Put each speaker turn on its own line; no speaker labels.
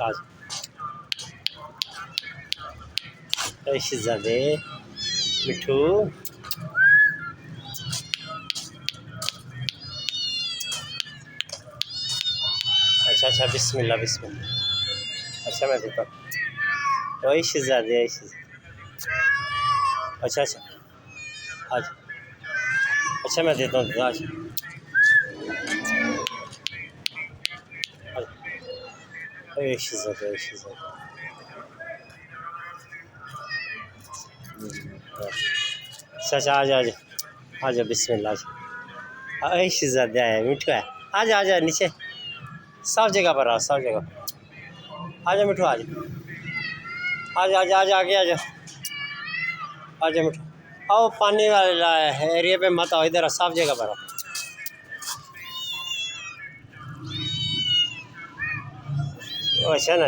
अच्छा शहजादे मिठू अच्छा अच्छा बिस्मिल्लाह बिस्मिल्लाह। अच्छा मैं देता हूँ। ओए शहजादे अच्छा अच्छा आज अच्छा मैं देता हूँ आज ओए शहजादे अच्छा अच्छा आजा बिस्मिल्लाह ओए शहजादे आया मिठू है आजा नीचे सब जगह पर आ सब जगह आजा मिठू आजा आगे आजा मिठू आओ पानी वाला एरिया पे मत आओ इधर साफ जगह पर आओ अच्छा ना